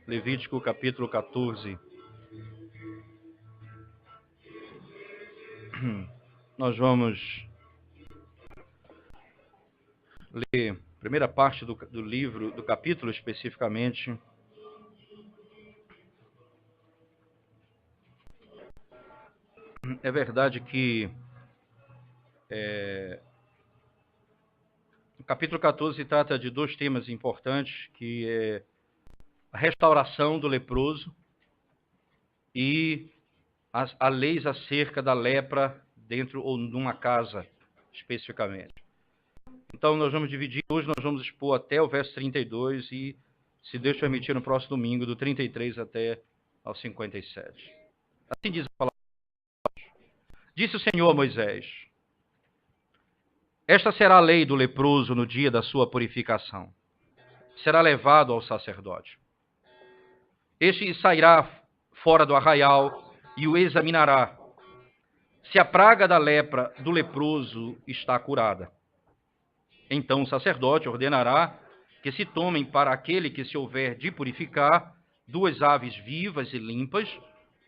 Levítico capítulo 14. Nós vamos ler a primeira parte do livro, do capítulo especificamente. É verdade que o capítulo 14 trata de dois temas importantes, que é a restauração do leproso e as leis acerca da lepra dentro ou numa casa, especificamente. Então, nós vamos dividir. Hoje nós vamos expor até o verso 32 e, se Deus permitir, no próximo domingo, do 33 até ao 57. Assim diz a palavra. Disse o Senhor a Moisés: esta será a lei do leproso no dia da sua purificação. Será levado ao sacerdote. Este sairá fora do arraial e o examinará. Se a praga da lepra do leproso está curada, então o sacerdote ordenará que se tomem para aquele que se houver de purificar 2 aves vivas e limpas,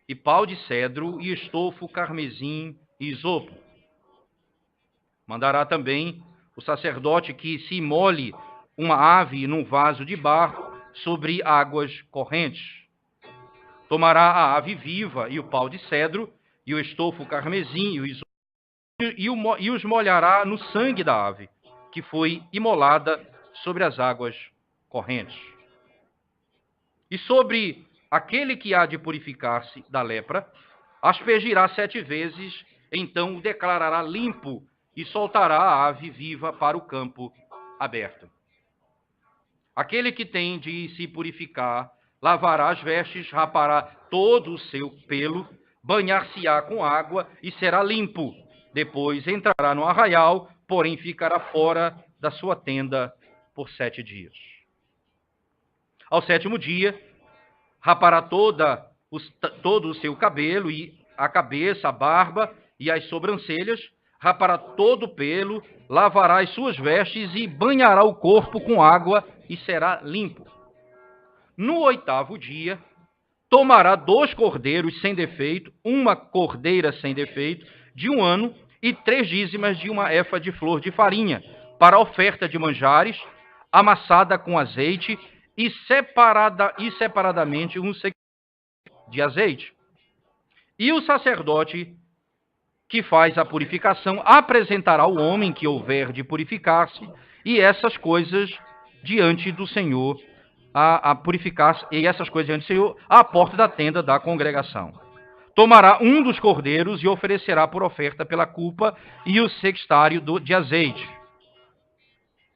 e pau de cedro, e estofo, carmesim e isopo. Mandará também o sacerdote que se molhe uma ave num vaso de barro sobre águas correntes. Tomará a ave viva e o pau de cedro, e o estofo, carmesim e o isopo, e os molhará no sangue da ave, que foi imolada sobre as águas correntes. E sobre aquele que há de purificar-se da lepra, aspergirá 7 vezes, então o declarará limpo e soltará a ave viva para o campo aberto. Aquele que tem de se purificar, lavará as vestes, rapará todo o seu pelo, banhar-se-á com água e será limpo. Depois entrará no arraial, porém ficará fora da sua tenda por 7 dias. Ao 7º dia, rapará todo o seu cabelo, e a cabeça, a barba e as sobrancelhas, rapará todo o pelo, lavará as suas vestes e banhará o corpo com água e será limpo. No 8º dia, tomará 2 cordeiros sem defeito, uma cordeira sem defeito, de 1 ano, e 3 dízimas de uma efa de flor de farinha, para a oferta de manjares, amassada com azeite, e separadamente um de azeite. E o sacerdote que faz a purificação apresentará o homem que houver de purificar-se, e essas coisas diante do Senhor, a purificar-se, e essas coisas diante do Senhor, à porta da tenda da congregação. Tomará um dos cordeiros e oferecerá por oferta pela culpa e o sextário de azeite,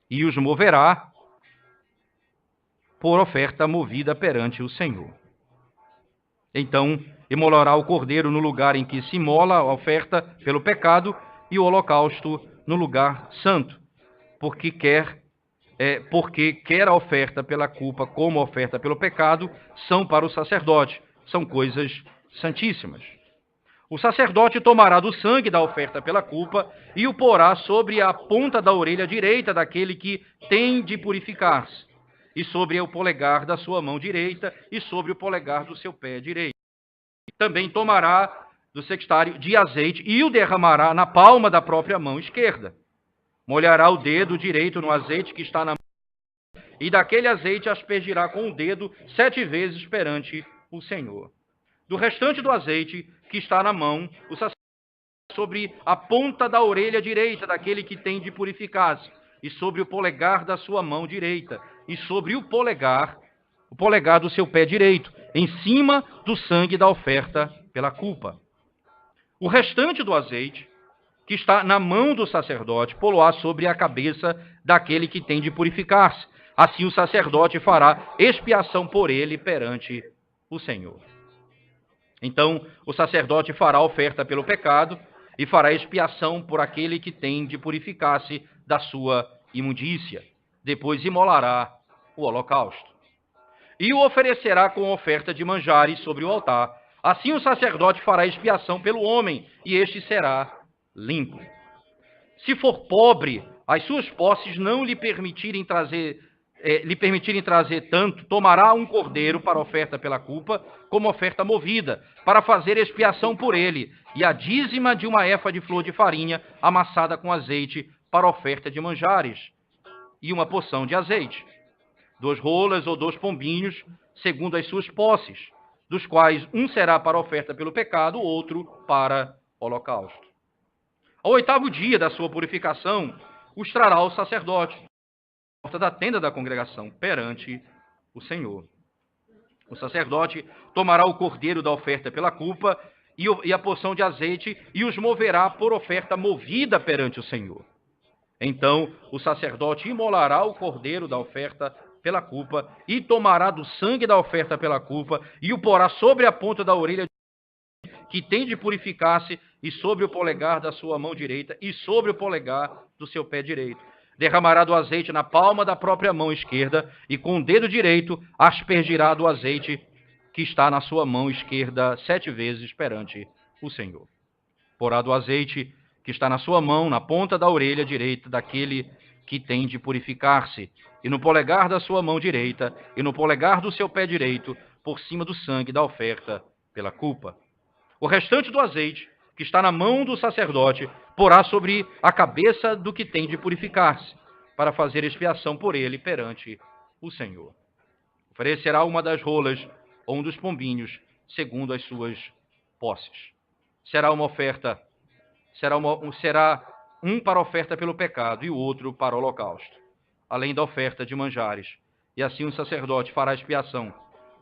e os moverá por oferta movida perante o Senhor. Então imolará o cordeiro no lugar em que se imola a oferta pelo pecado, e o holocausto no lugar santo, porque quer a oferta pela culpa como a oferta pelo pecado são para o sacerdote, são coisas santíssimas. O sacerdote tomará do sangue da oferta pela culpa e o porá sobre a ponta da orelha direita daquele que tem de purificar-se, e sobre o polegar da sua mão direita, e sobre o polegar do seu pé direito. Também tomará do sextário de azeite e o derramará na palma da própria mão esquerda. Molhará o dedo direito no azeite que está na mão, e daquele azeite aspergirá com o dedo 7 vezes perante o Senhor. Do restante do azeite que está na mão, o sacerdote sobre a ponta da orelha direita daquele que tem de purificar-se, e sobre o polegar da sua mão direita, e sobre o polegar do seu pé direito, em cima do sangue da oferta pela culpa. O restante do azeite, que está na mão do sacerdote, pô-lo-á sobre a cabeça daquele que tem de purificar-se. Assim o sacerdote fará expiação por ele perante o Senhor. Então o sacerdote fará oferta pelo pecado e fará expiação por aquele que tem de purificar-se da sua imundícia. Depois imolará o holocausto. E o oferecerá com oferta de manjares sobre o altar. Assim o sacerdote fará expiação pelo homem, e este será limpo. Se for pobre, as suas posses não lhe permitirem trazer lhe permitirem trazer tanto, tomará um cordeiro para oferta pela culpa, como oferta movida, para fazer expiação por ele, e a dízima de uma efa de flor de farinha amassada com azeite para oferta de manjares, e uma porção de azeite. 2 rolas ou 2 pombinhos, segundo as suas posses, dos quais um será para oferta pelo pecado, o outro para holocausto. Ao 8º dia da sua purificação, os trará o sacerdote, à porta da tenda da congregação, perante o Senhor. O sacerdote tomará o cordeiro da oferta pela culpa e a porção de azeite e os moverá por oferta movida perante o Senhor. Então o sacerdote imolará o cordeiro da oferta pela culpa e tomará do sangue da oferta pela culpa e o porá sobre a ponta da orelha que tem de purificar-se e sobre o polegar da sua mão direita e sobre o polegar do seu pé direito. Derramará do azeite na palma da própria mão esquerda e com o dedo direito aspergirá do azeite que está na sua mão esquerda 7 vezes perante o Senhor. Porá do azeite que está na sua mão, na ponta da orelha direita daquele que tem de purificar-se, e no polegar da sua mão direita, e no polegar do seu pé direito, por cima do sangue da oferta pela culpa. O restante do azeite, que está na mão do sacerdote, porá sobre a cabeça do que tem de purificar-se, para fazer expiação por ele perante o Senhor. Oferecerá uma das rolas ou um dos pombinhos, segundo as suas posses. Será uma oferta, será um para oferta pelo pecado e o outro para o holocausto, além da oferta de manjares. E assim o sacerdote fará expiação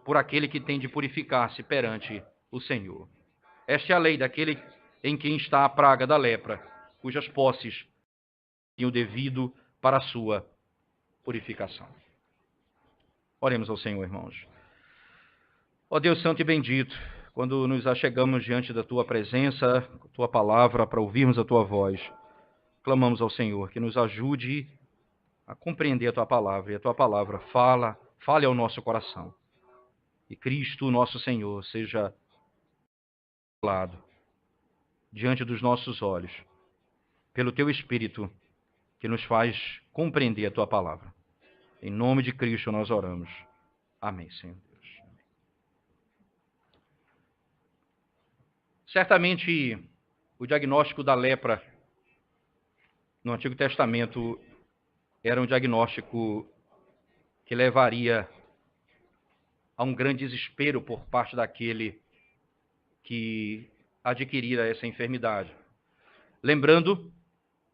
por aquele que tem de purificar-se perante o Senhor. Esta é a lei daquele em quem está a praga da lepra, cujas posses tinham devido para a sua purificação. Oremos ao Senhor, irmãos. Ó Deus santo e bendito, quando nos achegamos diante da Tua presença, Tua palavra, para ouvirmos a Tua voz, clamamos ao Senhor que nos ajude a compreender a Tua palavra, e a Tua palavra fale ao nosso coração. E Cristo, nosso Senhor, seja falado diante dos nossos olhos, pelo Teu Espírito, que nos faz compreender a Tua palavra. Em nome de Cristo nós oramos. Amém, Senhor Deus. Certamente, o diagnóstico da lepra no Antigo Testamento era um diagnóstico que levaria a um grande desespero por parte daquele que adquirira essa enfermidade. Lembrando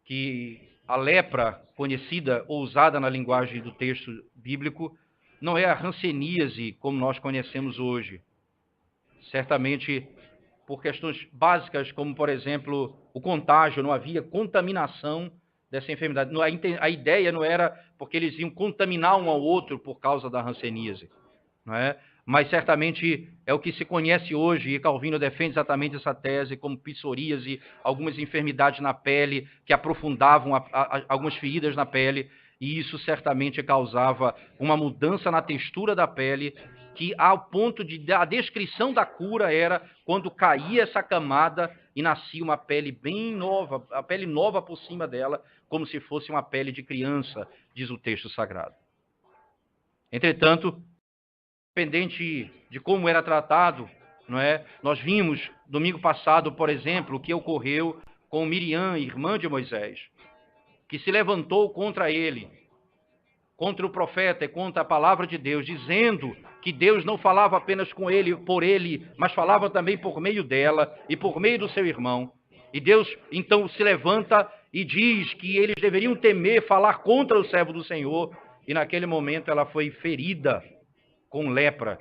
que a lepra conhecida ou usada na linguagem do texto bíblico não é a hanseníase como nós conhecemos hoje. Certamente por questões básicas, como, por exemplo, o contágio, não havia contaminação dessa enfermidade. A ideia não era porque eles iam contaminar um ao outro por causa da hanseníase, não é? Mas certamente é o que se conhece hoje, e Calvino defende exatamente essa tese, como psoríase, algumas enfermidades na pele que aprofundavam algumas feridas na pele, e isso certamente causava uma mudança na textura da pele, que ao ponto de a descrição da cura era quando caía essa camada e nascia uma pele bem nova, a pele nova por cima dela, como se fosse uma pele de criança, diz o texto sagrado. Entretanto, independente de como era tratado, não é? Nós vimos domingo passado, por exemplo, o que ocorreu com Miriam, irmã de Moisés, que se levantou contra ele, contra o profeta e contra a palavra de Deus, dizendo que Deus não falava apenas com ele, por ele, mas falava também por meio dela e por meio do seu irmão. E Deus então se levanta e diz que eles deveriam temer falar contra o servo do Senhor, e naquele momento ela foi ferida com lepra.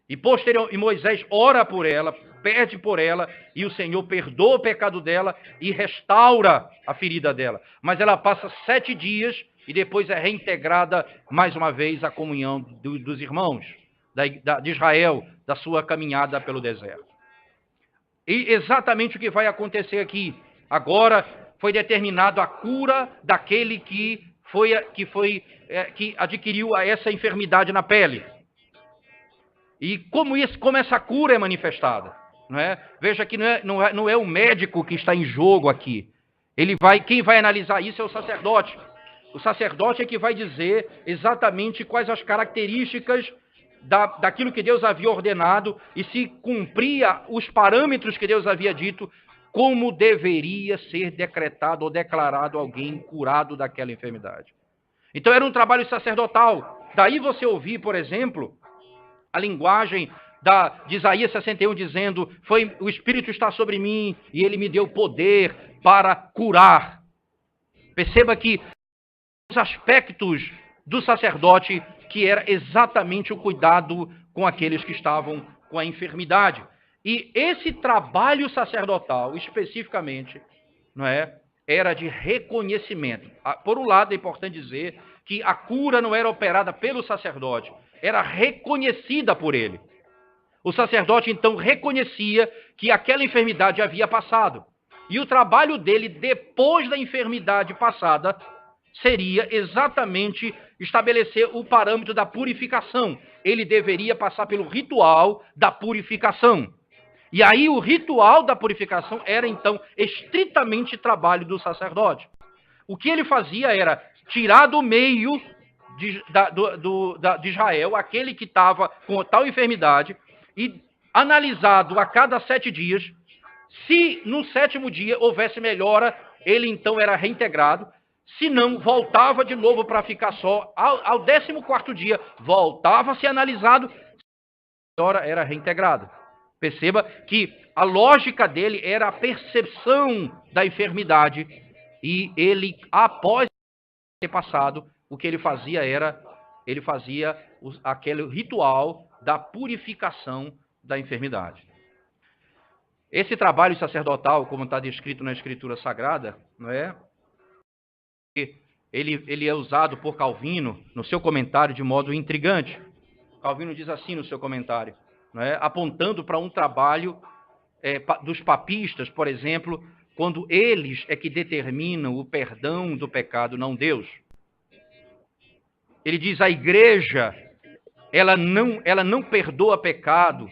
E Moisés ora por ela, pede por ela, e o Senhor perdoa o pecado dela e restaura a ferida dela. Mas ela passa 7 dias e depois é reintegrada mais uma vez à comunhão dos irmãos de Israel, da sua caminhada pelo deserto. E exatamente o que vai acontecer aqui. Agora foi determinado a cura daquele que adquiriu essa enfermidade na pele. E como essa cura é manifestada, não é? Veja que não é o médico que está em jogo aqui. Quem vai analisar isso é o sacerdote. O sacerdote é que vai dizer exatamente quais as características daquilo que Deus havia ordenado e se cumpria os parâmetros que Deus havia dito, como deveria ser decretado ou declarado alguém curado daquela enfermidade. Então era um trabalho sacerdotal. Daí você ouvir, por exemplo, a linguagem de Isaías 61 dizendo: o Espírito está sobre mim e ele me deu poder para curar. Perceba que os aspectos do sacerdote, que era exatamente o cuidado com aqueles que estavam com a enfermidade. E esse trabalho sacerdotal, especificamente, não é, era de reconhecimento. Por um lado, é importante dizer que a cura não era operada pelo sacerdote, era reconhecida por ele. O sacerdote, então, reconhecia que aquela enfermidade havia passado. E o trabalho dele, depois da enfermidade passada, seria exatamente estabelecer o parâmetro da purificação. Ele deveria passar pelo ritual da purificação. E aí o ritual da purificação era, então, estritamente trabalho do sacerdote. O que ele fazia era tirar do meio de Israel aquele que estava com tal enfermidade e analisado a cada 7 dias. Se no 7º dia houvesse melhora, ele então era reintegrado. Se não, voltava de novo para ficar só. Ao 14º dia, voltava a ser analisado, a melhora era reintegrada. Perceba que a lógica dele era a percepção da enfermidade. E ele, após ter passado, o que ele fazia era, ele fazia aquele ritual da purificação da enfermidade. Esse trabalho sacerdotal, como está descrito na Escritura Sagrada, não é? Ele é usado por Calvino no seu comentário de modo intrigante. Calvino diz assim no seu comentário, não é? Apontando para um trabalho dos papistas, por exemplo, quando eles é que determinam o perdão do pecado, não Deus. Ele diz: a igreja, ela não perdoa pecado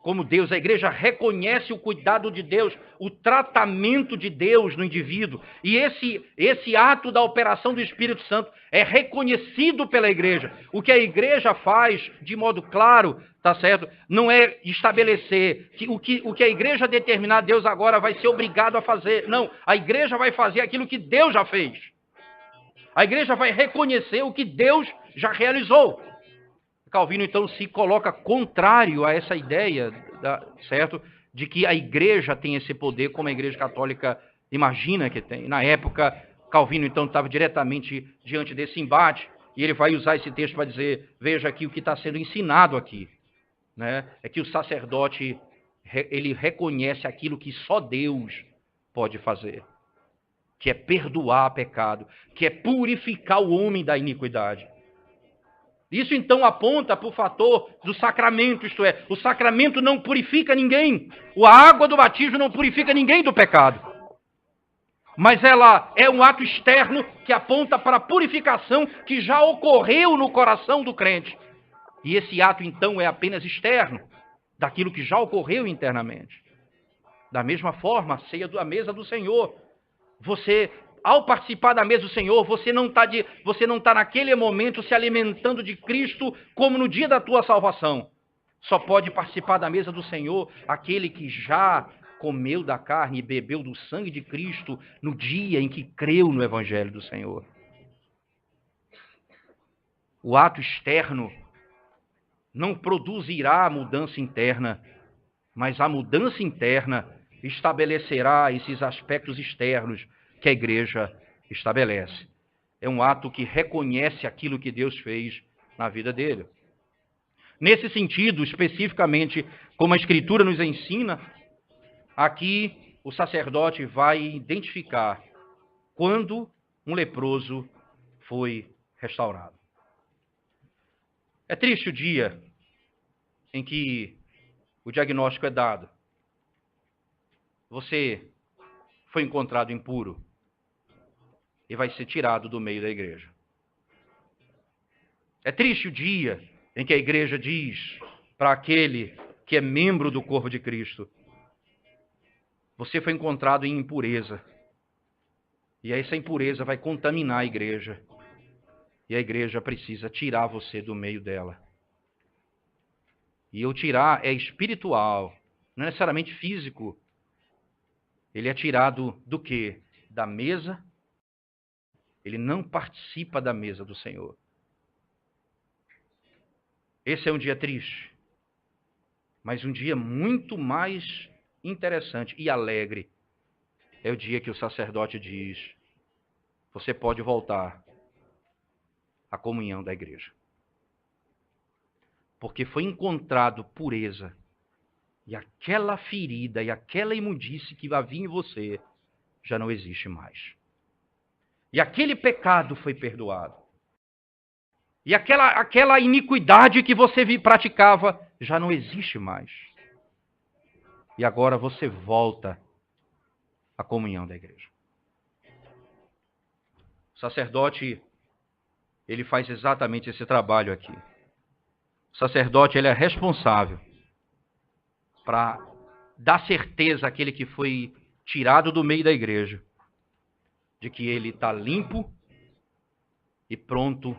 como Deus. A igreja reconhece o cuidado de Deus, o tratamento de Deus no indivíduo. E esse ato da operação do Espírito Santo é reconhecido pela igreja. O que a igreja faz, de modo claro, tá certo? Não é estabelecer que o que a igreja determinar, Deus agora vai ser obrigado a fazer. Não, a igreja vai fazer aquilo que Deus já fez. A igreja vai reconhecer o que Deus já realizou. Calvino, então, se coloca contrário a essa ideia, certo, de que a igreja tem esse poder, como a igreja católica imagina que tem. Na época, Calvino, então, estava diretamente diante desse embate, e ele vai usar esse texto para dizer: veja aqui o que está sendo ensinado aqui, né? É que o sacerdote, ele reconhece aquilo que só Deus pode fazer, que é perdoar pecado, que é purificar o homem da iniquidade. Isso então aponta para o fator do sacramento, isto é, o sacramento não purifica ninguém. A água do batismo não purifica ninguém do pecado. Mas ela é um ato externo que aponta para a purificação que já ocorreu no coração do crente. E esse ato então é apenas externo daquilo que já ocorreu internamente. Da mesma forma, a mesa do Senhor. Você, ao participar da mesa do Senhor, você não está naquele momento se alimentando de Cristo como no dia da tua salvação. Só pode participar da mesa do Senhor aquele que já comeu da carne e bebeu do sangue de Cristo no dia em que creu no Evangelho do Senhor. O ato externo não produzirá a mudança interna, mas a mudança interna estabelecerá esses aspectos externos que a igreja estabelece. É um ato que reconhece aquilo que Deus fez na vida dele. Nesse sentido, especificamente, como a Escritura nos ensina, aqui o sacerdote vai identificar quando um leproso foi restaurado. É triste o dia em que o diagnóstico é dado. Você foi encontrado impuro e vai ser tirado do meio da igreja. É triste o dia em que a igreja diz para aquele que é membro do corpo de Cristo: você foi encontrado em impureza E essa impureza vai contaminar a igreja. E a igreja precisa tirar você do meio dela. E o tirar é espiritual, não é necessariamente físico. Ele é tirado do quê? Da mesa. Ele não participa da mesa do Senhor. Esse é um dia triste, mas um dia muito mais interessante e alegre. É o dia que o sacerdote diz: você pode voltar à comunhão da igreja. Porque foi encontrado pureza. E aquela ferida e aquela imundície que havia em você já não existe mais. E aquele pecado foi perdoado. E aquela iniquidade que você praticava já não existe mais. E agora você volta à comunhão da igreja. O sacerdote, ele faz exatamente esse trabalho aqui. O sacerdote, ele é responsável para dar certeza àquele que foi tirado do meio da igreja, de que ele está limpo e pronto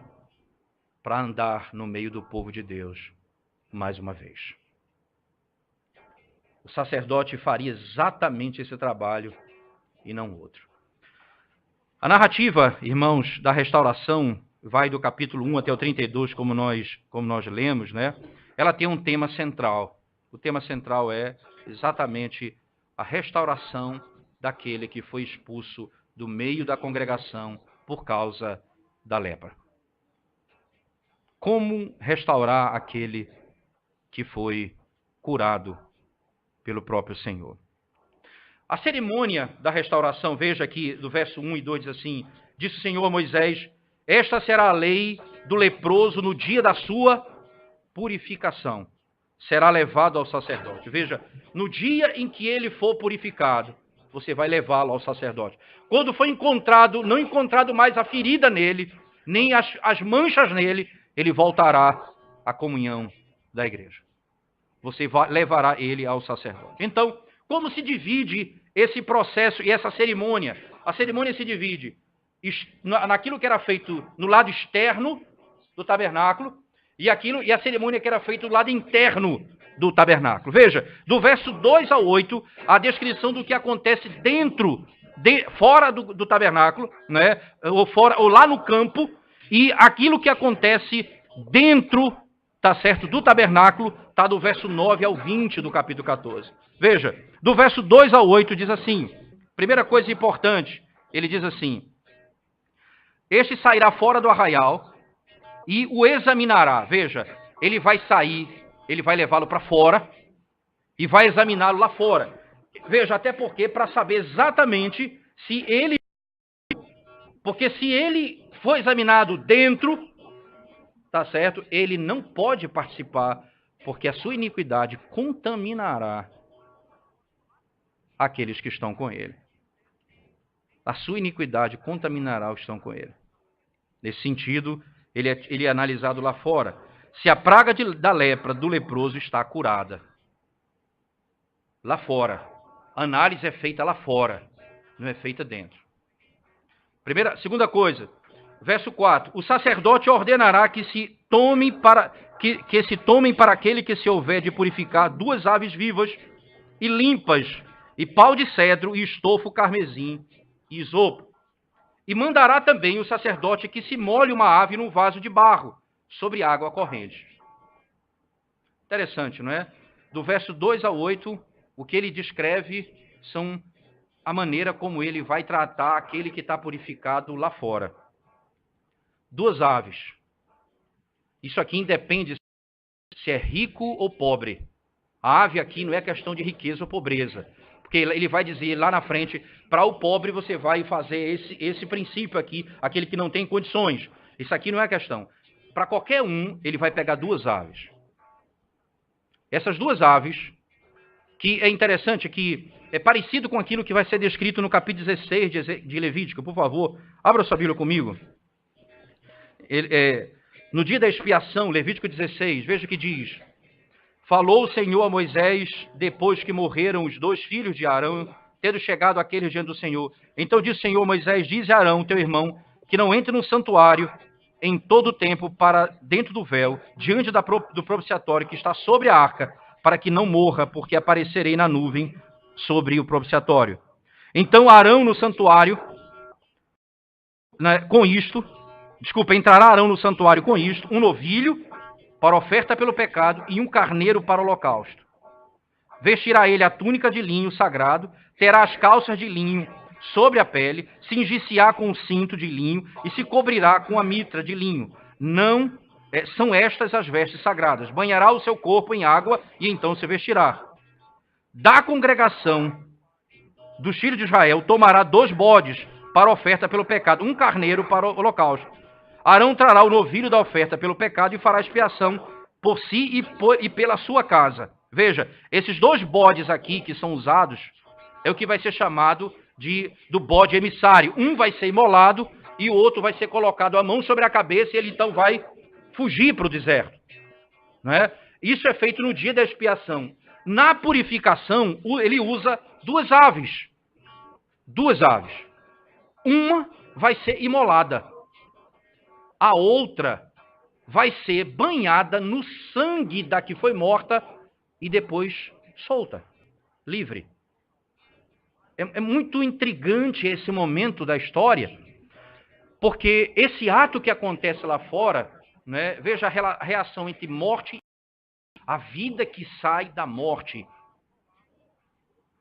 para andar no meio do povo de Deus mais uma vez. O sacerdote faria exatamente esse trabalho e não outro. A narrativa, irmãos, da restauração vai do capítulo 1 até o 32, como nós lemos, né? Ela tem um tema central. O tema central é exatamente a restauração daquele que foi expulso do meio da congregação por causa da lepra. Como restaurar aquele que foi curado pelo próprio Senhor? A cerimônia da restauração, veja aqui do verso 1 e 2, diz assim: disse o Senhor a Moisés: esta será a lei do leproso no dia da sua purificação. Será levado ao sacerdote. Veja, no dia em que ele for purificado, você vai levá-lo ao sacerdote. Quando for encontrado, não encontrado mais a ferida nele, nem as manchas nele, ele voltará à comunhão da igreja. Você levará ele ao sacerdote. Então, como se divide esse processo e essa cerimônia? A cerimônia se divide naquilo que era feito no lado externo do tabernáculo e a cerimônia que era feita do lado interno do tabernáculo. Veja, do verso 2 ao 8, a descrição do que acontece fora do tabernáculo, né? ou lá no campo, e aquilo que acontece dentro, tá certo, do tabernáculo, está do verso 9 ao 20 do capítulo 14. Veja, do verso 2 ao 8 diz assim, primeira coisa importante, ele diz assim: este sairá fora do arraial e o examinará. Veja, ele vai sair, ele vai levá-lo para fora e vai examiná-lo lá fora. Veja, até porque para saber exatamente se ele... Porque se ele for examinado dentro, tá certo, ele não pode participar, porque a sua iniquidade contaminará aqueles que estão com ele. A sua iniquidade contaminará os que estão com ele. Nesse sentido, ele é analisado lá fora. Se a praga da lepra do leproso está curada. Lá fora. A análise é feita lá fora, não é feita dentro. Segunda coisa, verso 4. O sacerdote ordenará que se tomem para aquele que se houver de purificar 2 aves vivas e limpas, e pau de cedro, e estofo carmesim, e isopo. E mandará também o sacerdote que se molhe uma ave num vaso de barro, sobre água corrente. Interessante, não é? Do verso 2 ao 8, o que ele descreve são a maneira como ele vai tratar aquele que está purificado lá fora. 2 aves. Isso aqui independe se é rico ou pobre. A ave aqui não é questão de riqueza ou pobreza. Porque ele vai dizer lá na frente, para o pobre você vai fazer esse princípio aqui, aquele que não tem condições. Isso aqui não é questão. Para qualquer um, ele vai pegar 2 aves. Essas 2 aves, que é interessante, que é parecido com aquilo que vai ser descrito no capítulo 16 de Levítico. Por favor, abra sua Bíblia comigo. No dia da expiação, Levítico 16, veja o que diz. Falou o Senhor a Moisés, depois que morreram os 2 filhos de Arão, tendo chegado aquele diante do Senhor. Então disse o Senhor: Moisés, dize a Arão, teu irmão, que não entre no santuário em todo o tempo para dentro do véu, diante do propiciatório que está sobre a arca, para que não morra, porque aparecerei na nuvem sobre o propiciatório. Então Arão no santuário, entrará Arão no santuário com isto, um novilho para oferta pelo pecado e um carneiro para o holocausto. Vestirá ele a túnica de linho sagrado, terá as calças de linho sobre a pele, cingir-se-á com o cinto de linho e se cobrirá com a mitra de linho. Não são estas as vestes sagradas. Banhará o seu corpo em água e então se vestirá. Da congregação dos filhos de Israel tomará 2 bodes para oferta pelo pecado, um carneiro para o holocausto. Arão trará o novilho da oferta pelo pecado e fará expiação por si e pela sua casa. Veja, esses 2 bodes aqui que são usados é o que vai ser chamado do bode emissário. Um vai ser imolado e o outro vai ser colocado a mão sobre a cabeça e ele então vai fugir para o deserto. Não é? Isso é feito no dia da expiação. Na purificação, ele usa 2 aves. 2 aves. Uma vai ser imolada. A outra vai ser banhada no sangue da que foi morta e depois solta, livre. É muito intrigante esse momento da história, porque esse ato que acontece lá fora, né, veja a reação entre morte e a vida que sai da morte.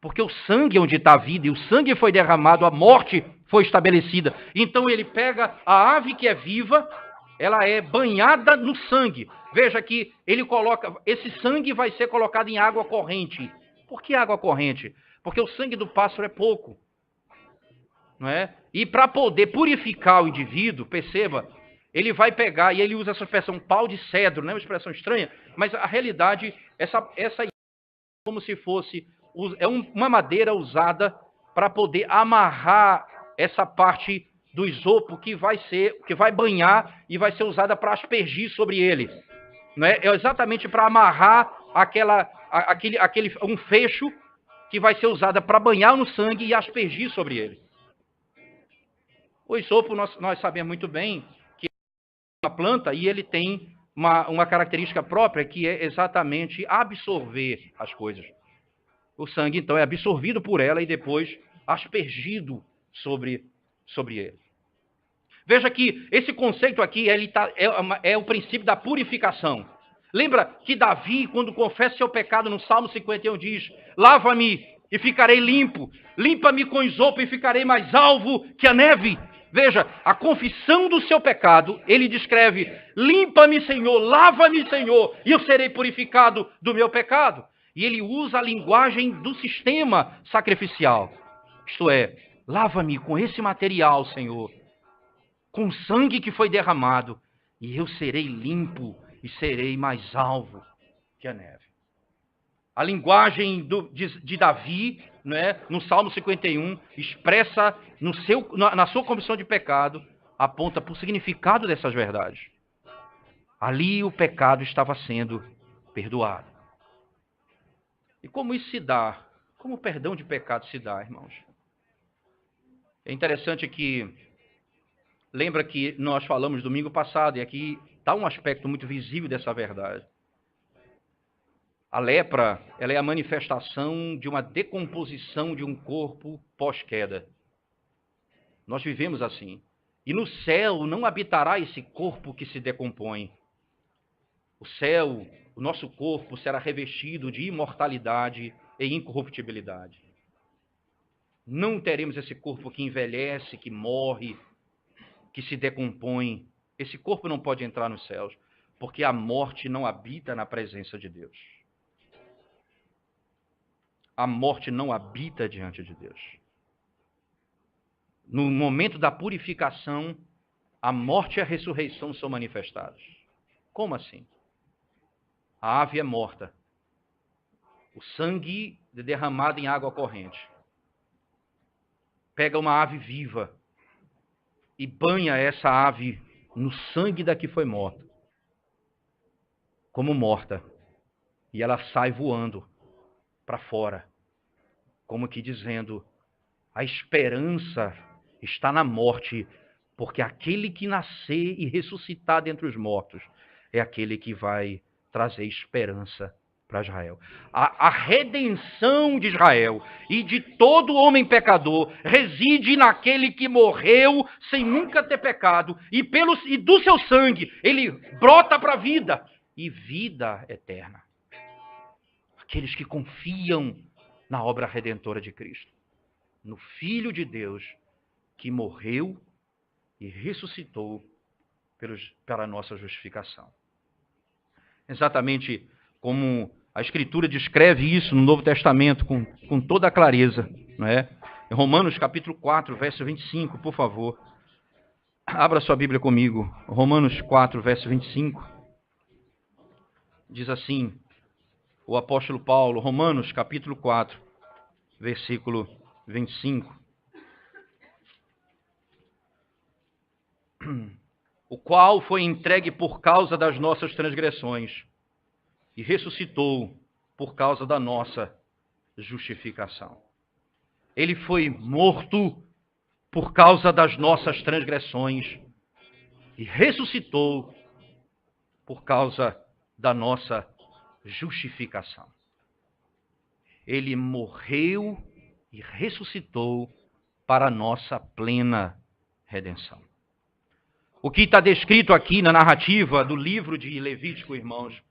Porque o sangue é onde está a vida, e o sangue foi derramado, a morte foi estabelecida. Então ele pega a ave que é viva, ela é banhada no sangue. Veja que ele coloca, esse sangue vai ser colocado em água corrente. Por que água corrente? Porque o sangue do pássaro é pouco. Não é? E para poder purificar o indivíduo, perceba, ele vai pegar, e ele usa essa expressão pau de cedro, não é uma expressão estranha, mas a realidade, essa é como se fosse uma madeira usada para poder amarrar essa parte do isopo que vai banhar e vai ser usada para aspergir sobre ele. Não é? É exatamente para amarrar um fecho que vai ser usada para banhar no sangue e aspergir sobre ele. O isopo, nós sabemos muito bem que é uma planta e ele tem uma característica própria que é exatamente absorver as coisas. O sangue, então, é absorvido por ela e depois aspergido sobre ele. Veja que esse conceito aqui é o princípio da purificação. Lembra que Davi, quando confessa seu pecado no Salmo 51, diz: lava-me e ficarei limpo, limpa-me com isopo e ficarei mais alvo que a neve. Veja, a confissão do seu pecado, ele descreve: limpa-me, Senhor, lava-me, Senhor, e eu serei purificado do meu pecado. E ele usa a linguagem do sistema sacrificial. Isto é, lava-me com esse material, Senhor, com o sangue que foi derramado, e eu serei limpo e serei mais alvo que a neve. A linguagem de Davi, né, no Salmo 51, expressa na sua confissão de pecado, aponta para o significado dessas verdades. Ali o pecado estava sendo perdoado. E como isso se dá? Como o perdão de pecado se dá, irmãos? É interessante que, lembra que nós falamos domingo passado, e aqui está um aspecto muito visível dessa verdade. A lepra, ela é a manifestação de uma decomposição de um corpo pós-queda. Nós vivemos assim. E no céu não habitará esse corpo que se decompõe. O céu, o nosso corpo será revestido de imortalidade e incorruptibilidade. Não teremos esse corpo que envelhece, que morre, que se decompõe. Esse corpo não pode entrar nos céus, porque a morte não habita na presença de Deus. A morte não habita diante de Deus. No momento da purificação, a morte e a ressurreição são manifestados. Como assim? A ave é morta. O sangue é derramado em água corrente. Pega uma ave viva e banha essa ave no sangue da que foi morta. Como morta. E ela sai voando para fora. Como que dizendo, A esperança está na morte, porque aquele que nascer e ressuscitar dentre os mortos é aquele que vai trazer esperança para Israel. A redenção de Israel e de todo homem pecador reside naquele que morreu sem nunca ter pecado e do seu sangue ele brota para a vida e vida eterna. Aqueles que confiam na obra redentora de Cristo, no Filho de Deus que morreu e ressuscitou para a nossa justificação. Exatamente como a Escritura descreve isso no Novo Testamento com toda a clareza, não é? Em Romanos capítulo 4, verso 25, por favor. Abra sua Bíblia comigo. Romanos 4, verso 25. Diz assim, o apóstolo Paulo, Romanos capítulo 4, versículo 25. O qual foi entregue por causa das nossas transgressões e ressuscitou por causa da nossa justificação. Ele foi morto por causa das nossas transgressões e ressuscitou por causa da nossa justificação. Ele morreu e ressuscitou para a nossa plena redenção. O que está descrito aqui na narrativa do livro de Levítico, irmãos,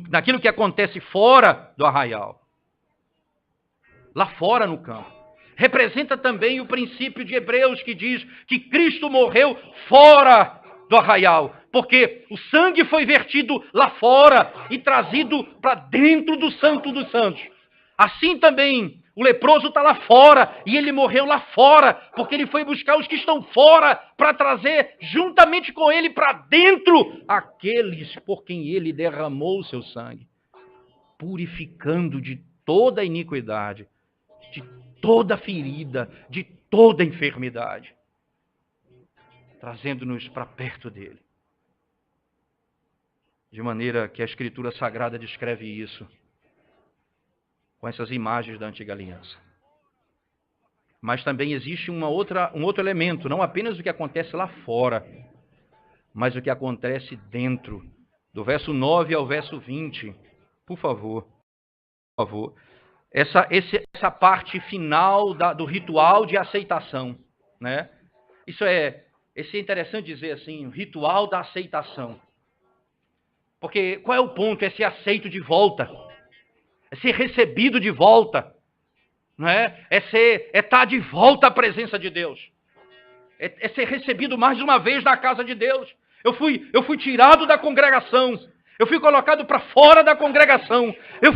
naquilo que acontece fora do arraial, lá fora no campo, representa também o princípio de Hebreus que diz que Cristo morreu fora do arraial, porque o sangue foi vertido lá fora e trazido para dentro do Santo dos Santos. Assim também, o leproso está lá fora e ele morreu lá fora, porque ele foi buscar os que estão fora para trazer juntamente com ele para dentro aqueles por quem ele derramou o seu sangue, purificando de toda iniquidade, de toda ferida, de toda enfermidade, trazendo-nos para perto dele. De maneira que a Escritura Sagrada descreve isso com essas imagens da antiga aliança. Mas também existe um outro elemento, não apenas o que acontece lá fora, mas o que acontece dentro. Do verso 9 ao verso 20, por favor. Essa parte final do ritual de aceitação, né? Isso é interessante dizer assim, o ritual da aceitação. Porque qual é o ponto? É ser aceito de volta. É ser recebido de volta. Não é? É estar de volta à presença de Deus. É ser recebido mais uma vez na casa de Deus. Eu fui tirado da congregação. Eu fui colocado para fora da congregação. Eu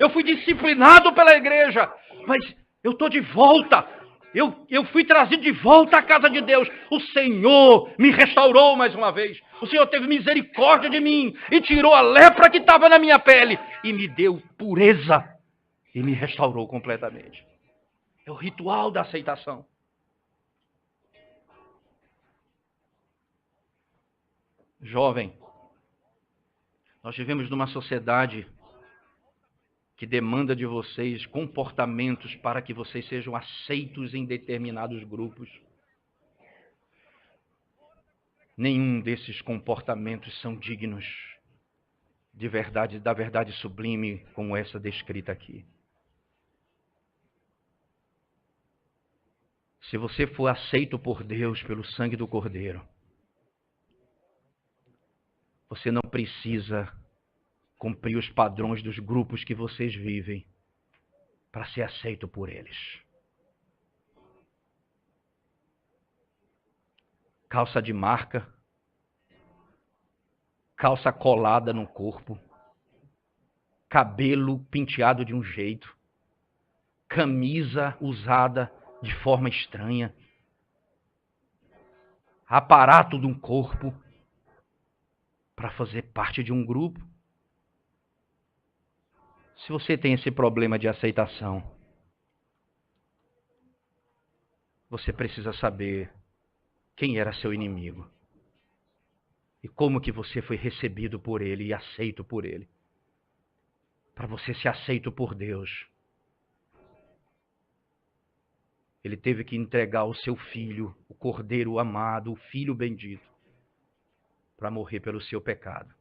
fui disciplinado pela igreja. Mas eu estou de volta. Eu fui trazido de volta à casa de Deus. O Senhor me restaurou mais uma vez. O Senhor teve misericórdia de mim e tirou a lepra que estava na minha pele e me deu pureza e me restaurou completamente. É o ritual da aceitação. Jovem, nós vivemos numa sociedade que demanda de vocês comportamentos para que vocês sejam aceitos em determinados grupos. Nenhum desses comportamentos são dignos de verdade, da verdade sublime como essa descrita aqui. Se você for aceito por Deus pelo sangue do Cordeiro, você não precisa cumprir os padrões dos grupos que vocês vivem para ser aceito por eles. Calça de marca, calça colada no corpo, cabelo penteado de um jeito, camisa usada de forma estranha, aparato de um corpo para fazer parte de um grupo. Se você tem esse problema de aceitação, você precisa saber quem era seu inimigo e como que você foi recebido por ele e aceito por ele. Para você ser aceito por Deus, Ele teve que entregar o seu filho, o Cordeiro amado, o Filho bendito, para morrer pelo seu pecado.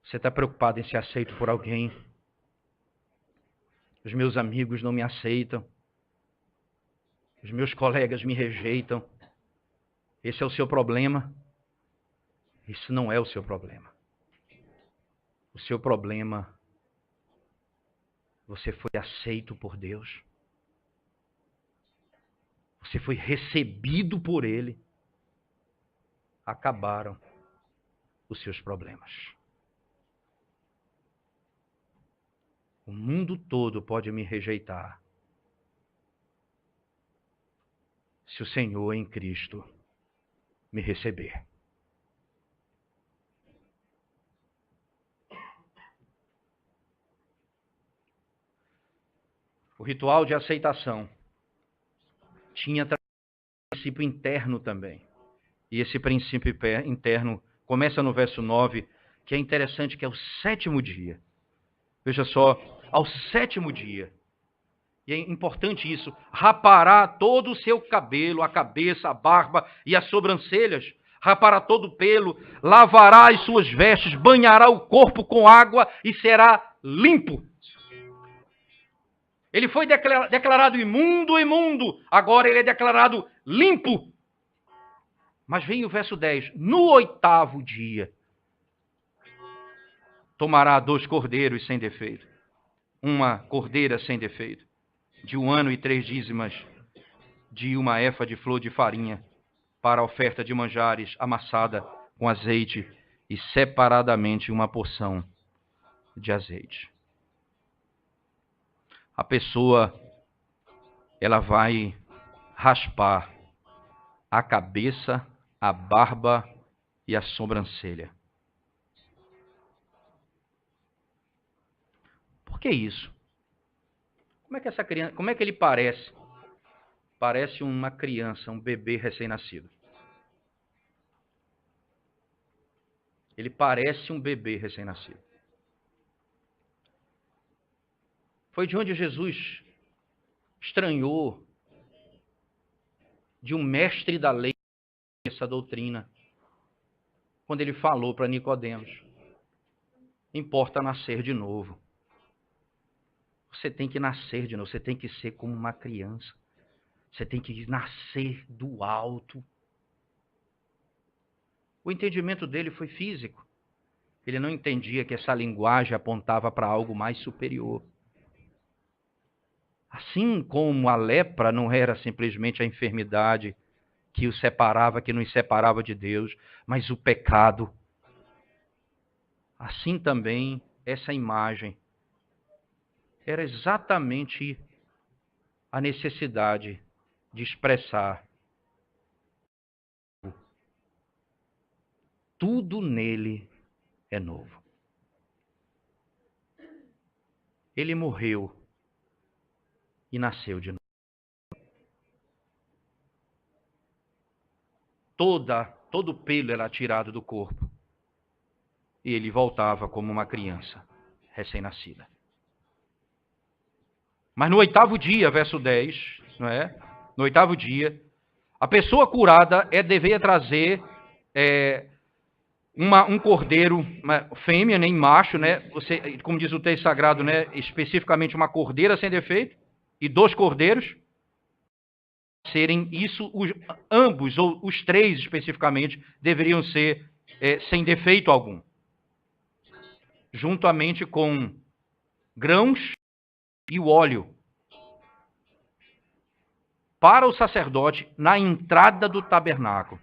Você está preocupado em ser aceito por alguém? Os meus amigos não me aceitam. Os meus colegas me rejeitam. Esse é o seu problema? Isso não é o seu problema. O seu problema, você foi aceito por Deus. Você foi recebido por Ele. Acabaram os seus problemas. O mundo todo pode me rejeitar. Se o Senhor em Cristo me receber. O ritual de aceitação tinha um princípio interno também. E esse princípio interno começa no verso 9, que é interessante, que é o 7º dia. Veja só, ao 7º dia. E é importante isso, rapará todo o seu cabelo, a cabeça, a barba e as sobrancelhas, rapará todo o pelo, lavará as suas vestes, banhará o corpo com água e será limpo. Ele foi declarado imundo, agora ele é declarado limpo. Mas vem o verso 10, no 8º dia, tomará 2 cordeiros sem defeito, uma cordeira sem defeito, de 1 ano e 3 dízimas, de 1 éfa de flor de farinha, para a oferta de manjares amassada com azeite, e separadamente uma porção de azeite. A pessoa, ela vai raspar a cabeça, a barba e a sobrancelha. Por que isso? Como é que essa criança, como é que ele parece? Parece uma criança, um bebê recém-nascido. Ele parece um bebê recém-nascido. Foi de onde Jesus estranhou de um mestre da lei essa doutrina, quando ele falou para Nicodemos: importa nascer de novo. Você tem que nascer de novo, você tem que ser como uma criança. Você tem que nascer do alto. O entendimento dele foi físico. Ele não entendia que essa linguagem apontava para algo mais superior. Assim como a lepra não era simplesmente a enfermidade que o separava, que nos separava de Deus, mas o pecado. Assim também essa imagem era exatamente a necessidade de expressar tudo nele é novo. Ele morreu e nasceu de novo. Todo o pelo era tirado do corpo. E ele voltava como uma criança recém-nascida. Mas no 8º dia, verso 10, não é? No 8º dia, a pessoa curada deveria trazer um cordeiro, uma fêmea, nem macho, né? Você, como diz o texto sagrado, né? Especificamente uma cordeira sem defeito e 2 cordeiros. Serem isso, ambos, ou os 3 especificamente, deveriam ser sem defeito algum. Juntamente com grãos e o óleo. Para o sacerdote, na entrada do tabernáculo.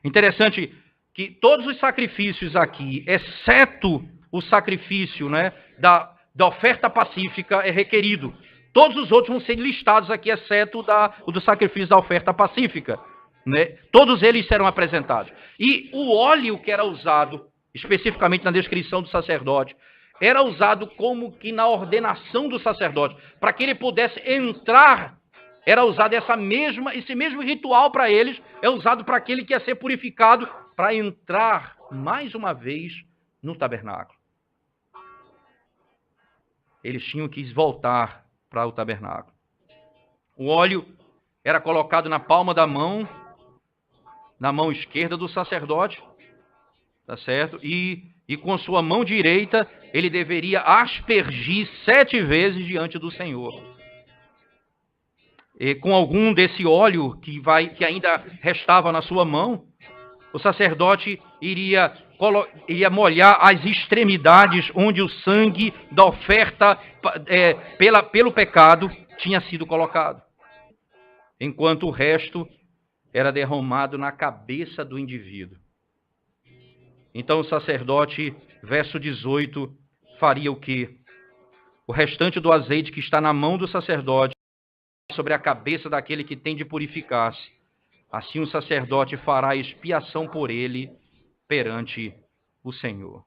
Interessante que todos os sacrifícios aqui, exceto o sacrifício, né, da oferta pacífica, é requerido. Todos os outros vão ser listados aqui, exceto o do sacrifício da oferta pacífica. Né? Todos eles serão apresentados. E o óleo que era usado, especificamente na descrição do sacerdote, era usado como que na ordenação do sacerdote, para que ele pudesse entrar. Era usado esse mesmo ritual para eles, é usado para aquele que ia ser purificado, para entrar mais uma vez no tabernáculo. eles tinham que voltar para o tabernáculo. O óleo era colocado na palma da mão, na mão esquerda do sacerdote, tá certo? E com sua mão direita, ele deveria aspergir 7 vezes diante do Senhor. E com algum desse óleo que ainda restava na sua mão, o sacerdote iria molhar as extremidades onde o sangue da oferta pelo pecado tinha sido colocado, enquanto o resto era derramado na cabeça do indivíduo. Então o sacerdote, verso 18, faria o quê? O restante do azeite que está na mão do sacerdote sobre a cabeça daquele que tem de purificar-se. Assim o sacerdote fará expiação por ele perante o Senhor.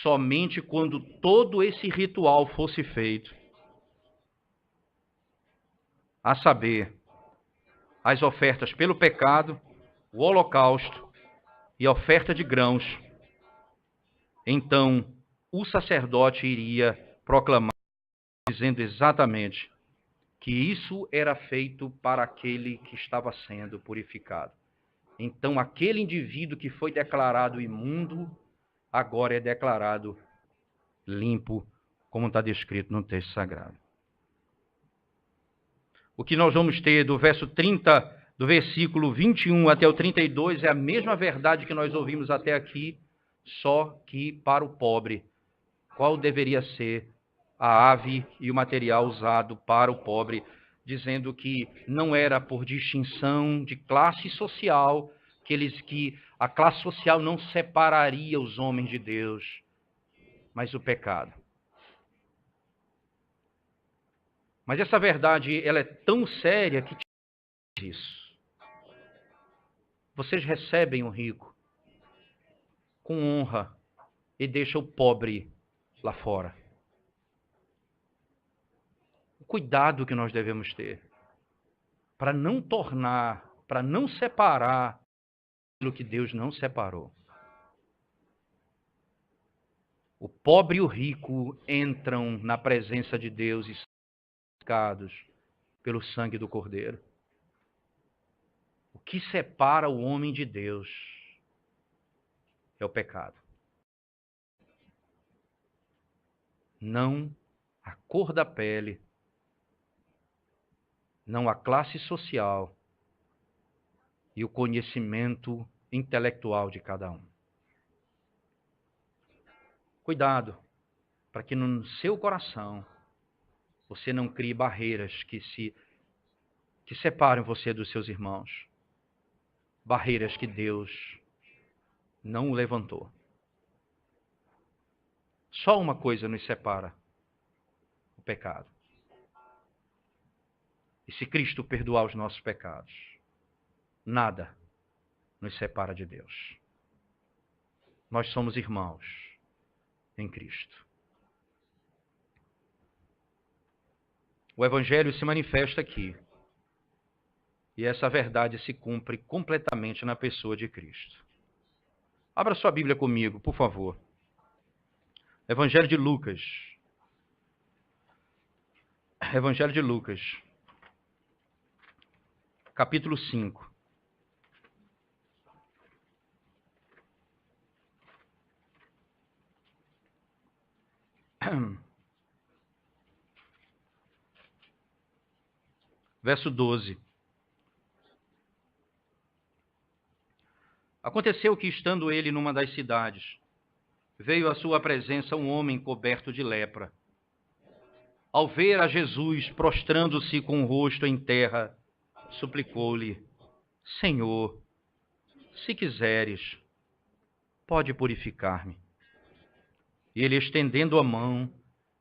Somente quando todo esse ritual fosse feito, a saber, as ofertas pelo pecado, o holocausto e a oferta de grãos, então o sacerdote iria proclamar, dizendo exatamente que isso era feito para aquele que estava sendo purificado. Então, aquele indivíduo que foi declarado imundo, agora é declarado limpo, como está descrito no texto sagrado. O que nós vamos ter do verso 30, do versículo 21 até o 32, é a mesma verdade que nós ouvimos até aqui, só que para o pobre. Qual deveria ser a ave e o material usado para o pobre, dizendo que não era por distinção de classe social, que a classe social não separaria os homens de Deus, mas o pecado. Mas essa verdade, ela é tão séria que diz isso. Vocês recebem o rico com honra e deixam o pobre lá fora. O cuidado que nós devemos ter para não tornar, para não separar aquilo que Deus não separou. O pobre e o rico entram na presença de Deus e são santificados pelo sangue do Cordeiro. O que separa o homem de Deus é o pecado. Não a cor da pele, não a classe social e o conhecimento intelectual de cada um. Cuidado, para que no seu coração você não crie barreiras que separem você dos seus irmãos. Barreiras que Deus não levantou. Só uma coisa nos separa: o pecado. E se Cristo perdoar os nossos pecados, nada nos separa de Deus. Nós somos irmãos em Cristo. O Evangelho se manifesta aqui. E essa verdade se cumpre completamente na pessoa de Cristo. Abra sua Bíblia comigo, por favor. Evangelho de Lucas. Evangelho de Lucas. Capítulo 5. Verso 12. Aconteceu que, estando ele numa das cidades, veio à sua presença um homem coberto de lepra. Ao ver a Jesus prostrando-se com o rosto em terra, suplicou-lhe: Senhor, se quiseres, pode purificar-me. E ele, estendendo a mão,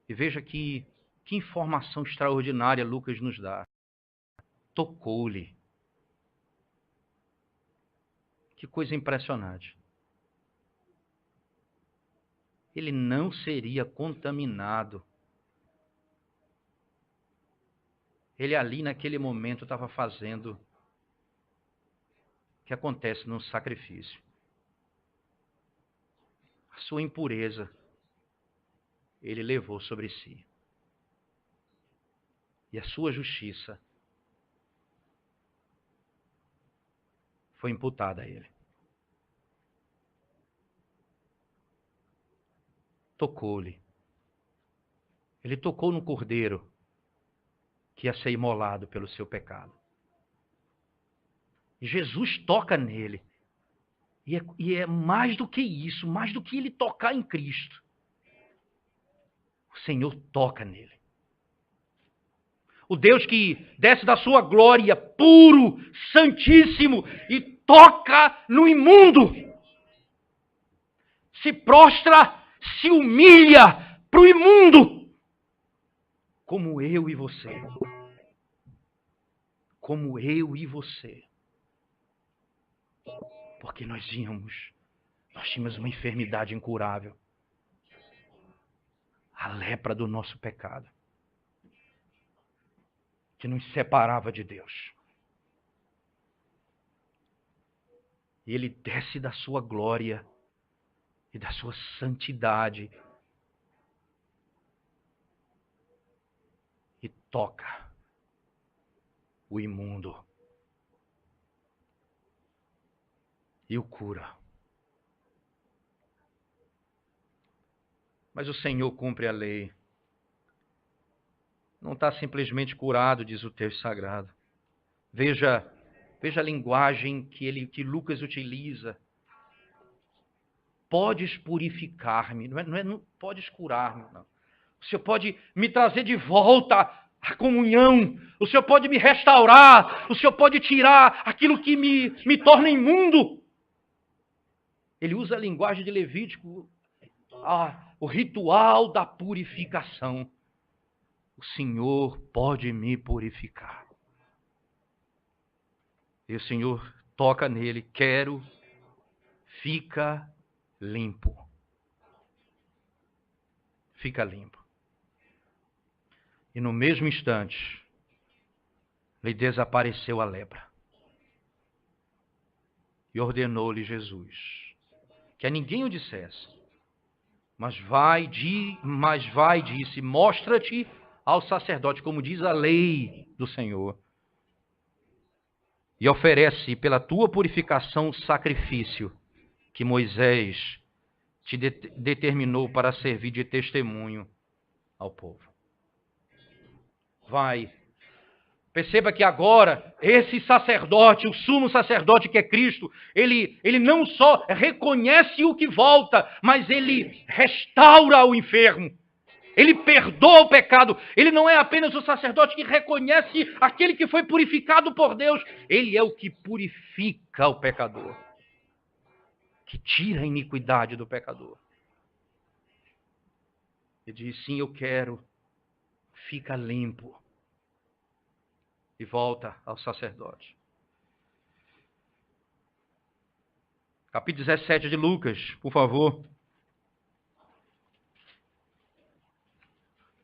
e veja que informação extraordinária Lucas nos dá. Tocou-lhe. Que coisa impressionante. Ele não seria contaminado. Ele ali naquele momento estava fazendo o que acontece no sacrifício. A sua impureza ele levou sobre si. E a sua justiça foi imputada a ele. Tocou-lhe. Ele tocou no cordeiro que ia ser imolado pelo seu pecado. Jesus toca nele. E é mais do que isso, mais do que ele tocar em Cristo. O Senhor toca nele. O Deus que desce da sua glória, puro, santíssimo, e toca no imundo. Se prostra, se humilha para o imundo. Como eu e você. Como eu e você. Porque nós tínhamos uma enfermidade incurável. A lepra do nosso pecado. Que nos separava de Deus. E ele desce da sua glória e da sua santidade e toca o imundo e o cura. Mas o Senhor cumpre a lei. Não está simplesmente curado, diz o texto sagrado. Veja a linguagem que Lucas utiliza. Podes purificar-me, não podes curar-me, não. O Senhor pode me trazer de volta à comunhão. O Senhor pode me restaurar. O Senhor pode tirar aquilo que me torna imundo. Ele usa a linguagem de Levítico, o ritual da purificação. O Senhor pode me purificar. E o Senhor toca nele, quero, fica limpo. Fica limpo. E no mesmo instante, lhe desapareceu a lepra. E ordenou-lhe Jesus que a ninguém o dissesse. Mas vai, disse, mostra-te ao sacerdote, como diz a lei do Senhor. E oferece pela tua purificação sacrifício que Moisés te determinou para servir de testemunho ao povo. Vai. Perceba que agora, esse sacerdote, o sumo sacerdote que é Cristo, ele não só reconhece o que volta, mas ele restaura o enfermo. Ele perdoa o pecado. Ele não é apenas o sacerdote que reconhece aquele que foi purificado por Deus. Ele é o que purifica o pecador. Que tira a iniquidade do pecador. Ele diz, sim, eu quero. Fica limpo. E volta ao sacerdote. Capítulo 17 de Lucas, por favor.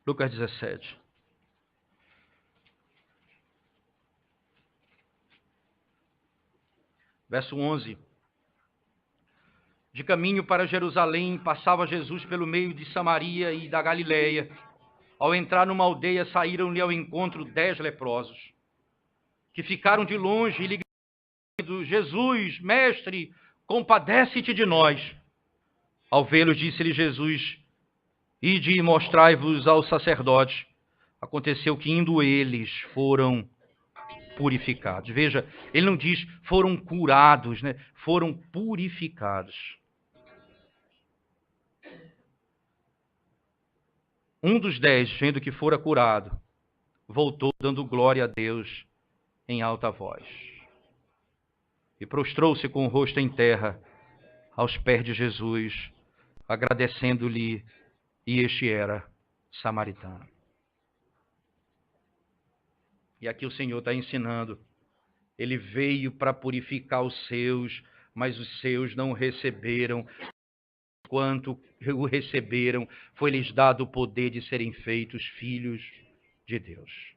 Lucas 17. Verso 11. De caminho para Jerusalém, passava Jesus pelo meio de Samaria e da Galileia. Ao entrar numa aldeia, saíram-lhe ao encontro 10 leprosos, que ficaram de longe e lhe gritando, Jesus, mestre, compadece-te de nós. Ao vê-los, disse-lhe Jesus, ide e mostrai-vos ao sacerdote. Aconteceu que indo eles foram purificados. Veja, ele não diz foram curados, né? Foram purificados. Um dos 10, vendo que fora curado, voltou dando glória a Deus em alta voz. E prostrou-se com o rosto em terra aos pés de Jesus, agradecendo-lhe, e este era samaritano. E aqui o Senhor está ensinando. Ele veio para purificar os seus, mas os seus não receberam. Quanto o receberam, foi-lhes dado o poder de serem feitos filhos de Deus.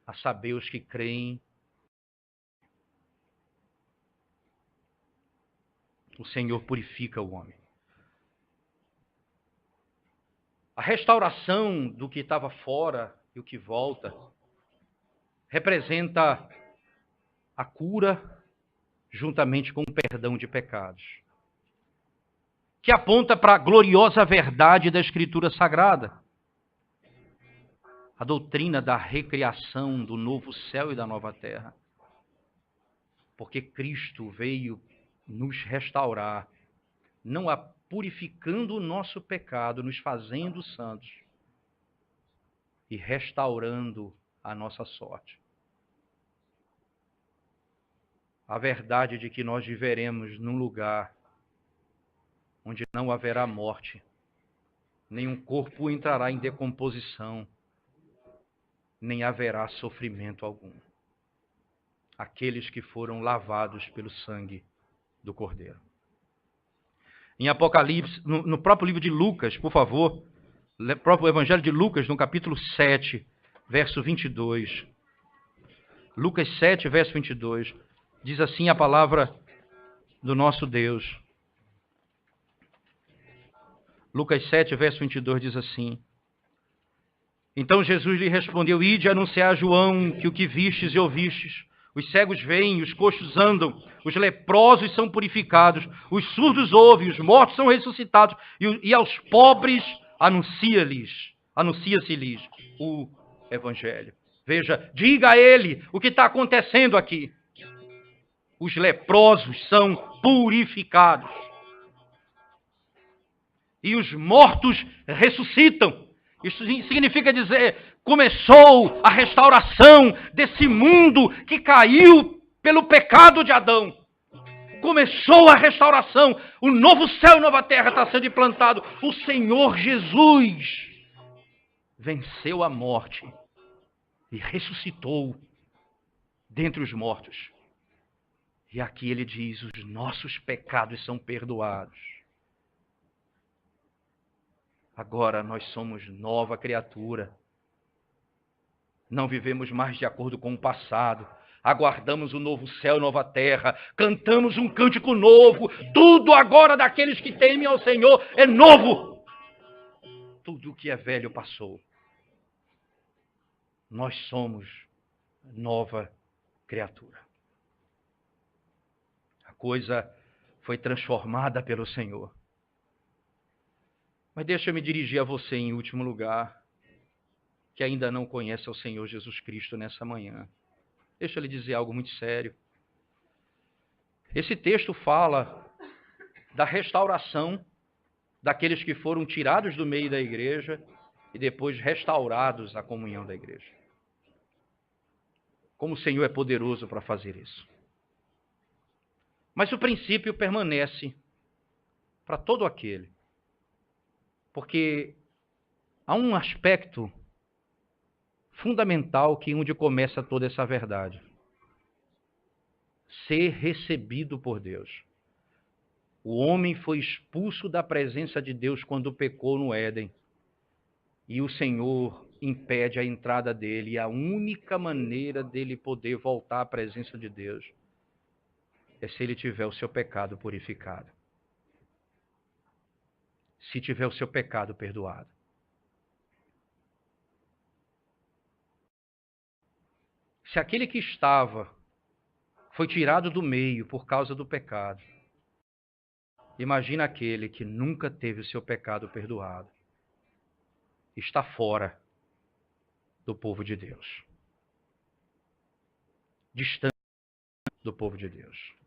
A saber, os que creem. O Senhor purifica o homem. A restauração do que estava fora e o que volta representa a cura juntamente com o perdão de pecados, que aponta para a gloriosa verdade da Escritura Sagrada. A doutrina da recriação do novo céu e da nova terra. Porque Cristo veio nos restaurar, não purificando o nosso pecado, nos fazendo santos e restaurando a nossa sorte. A verdade de que nós viveremos num lugar onde não haverá morte, nenhum corpo entrará em decomposição, nem haverá sofrimento algum. Aqueles que foram lavados pelo sangue do Cordeiro. Em Apocalipse, no próprio livro de Lucas, por favor, o próprio Evangelho de Lucas, no capítulo 7, verso 22. Lucas 7, verso 22, diz assim a palavra do nosso Deus. Lucas 7, verso 22 diz assim: Então Jesus lhe respondeu: Ide anunciar a João que o que vistes e ouvistes, os cegos veem, os coxos andam, os leprosos são purificados, os surdos ouvem, os mortos são ressuscitados, e aos pobres anuncia-se-lhes o Evangelho. Veja, diga a ele o que está acontecendo aqui. Os leprosos são purificados. E os mortos ressuscitam. Isso significa dizer, começou a restauração desse mundo que caiu pelo pecado de Adão. Começou a restauração. O novo céu e nova terra está sendo implantado. O Senhor Jesus venceu a morte e ressuscitou dentre os mortos. E aqui ele diz, os nossos pecados são perdoados. Agora nós somos nova criatura. Não vivemos mais de acordo com o passado. Aguardamos o novo céu e nova terra. Cantamos um cântico novo. Tudo agora daqueles que temem ao Senhor é novo. Tudo o que é velho passou. Nós somos nova criatura. A coisa foi transformada pelo Senhor. Mas deixa eu me dirigir a você em último lugar, que ainda não conhece o Senhor Jesus Cristo nessa manhã. Deixa eu lhe dizer algo muito sério. Esse texto fala da restauração daqueles que foram tirados do meio da igreja e depois restaurados à comunhão da igreja. Como o Senhor é poderoso para fazer isso. Mas o princípio permanece para todo aquele. Porque há um aspecto fundamental que onde começa toda essa verdade. Ser recebido por Deus. O homem foi expulso da presença de Deus quando pecou no Éden. E o Senhor impede a entrada dele. E a única maneira dele poder voltar à presença de Deus é se ele tiver o seu pecado purificado. Se tiver o seu pecado perdoado. Se aquele que estava foi tirado do meio por causa do pecado, imagina aquele que nunca teve o seu pecado perdoado. Está fora do povo de Deus. Distante do povo de Deus.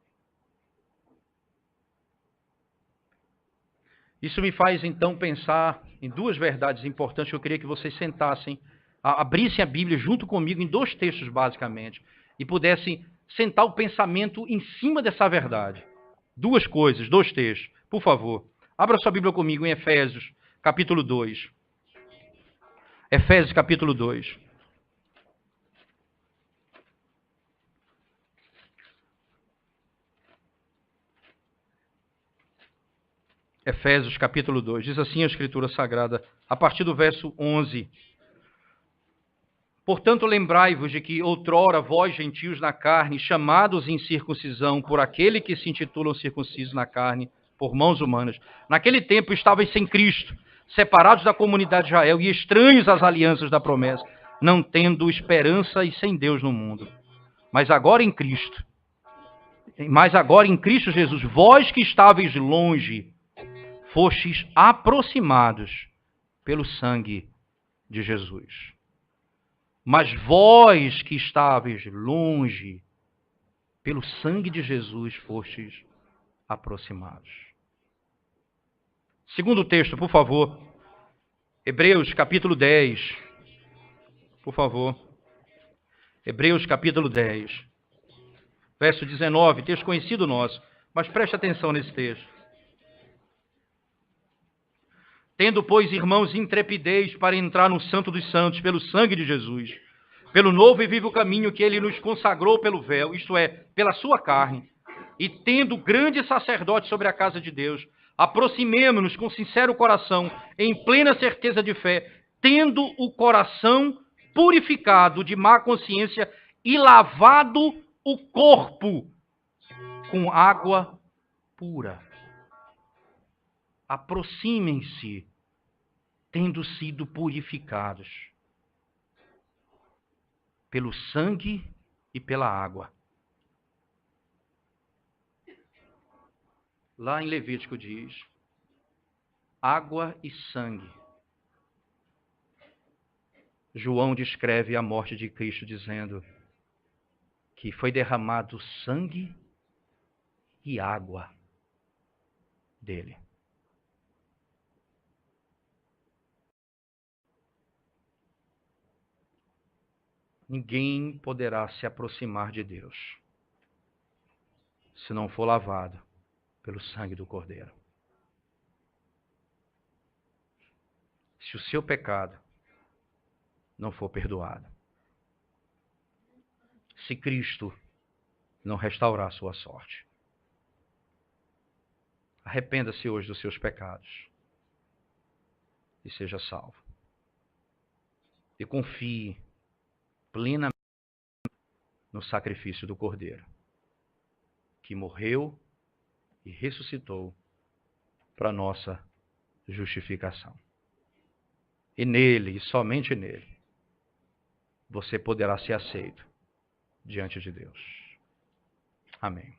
Isso me faz, então, pensar em duas verdades importantes que eu queria que vocês sentassem, abrissem a Bíblia junto comigo em dois textos, basicamente, e pudessem sentar o pensamento em cima dessa verdade. Duas coisas, dois textos. Por favor, abra sua Bíblia comigo em Efésios, capítulo 2. Efésios, capítulo 2. Efésios capítulo 2, diz assim a Escritura Sagrada, a partir do verso 11. Portanto, lembrai-vos de que outrora vós, gentios na carne, chamados em circuncisão por aquele que se intitulam circuncisos na carne, por mãos humanas, naquele tempo estavais sem Cristo, separados da comunidade de Israel e estranhos às alianças da promessa, não tendo esperança e sem Deus no mundo. Mas agora em Cristo Jesus, vós que estáveis longe, fostes aproximados pelo sangue de Jesus. Mas vós que estáveis longe, pelo sangue de Jesus fostes aproximados. Segundo texto, por favor. Hebreus capítulo 10. Por favor. Hebreus capítulo 10. Verso 19, texto conhecido nosso. Mas preste atenção nesse texto. Tendo, pois, irmãos, intrepidez para entrar no Santo dos Santos pelo sangue de Jesus, pelo novo e vivo caminho que ele nos consagrou pelo véu, isto é, pela sua carne, e tendo grande sacerdote sobre a casa de Deus, aproximemo-nos com sincero coração, em plena certeza de fé, tendo o coração purificado de má consciência e lavado o corpo com água pura. Aproximem-se, tendo sido purificados pelo sangue e pela água. Lá em Levítico diz, água e sangue. João descreve a morte de Cristo dizendo que foi derramado sangue e água dele. Ninguém poderá se aproximar de Deus se não for lavado pelo sangue do Cordeiro. Se o seu pecado não for perdoado. Se Cristo não restaurar a sua sorte. Arrependa-se hoje dos seus pecados e seja salvo. E confie plenamente no sacrifício do Cordeiro, que morreu e ressuscitou para nossa justificação. E nele, e somente nele, você poderá ser aceito diante de Deus. Amém.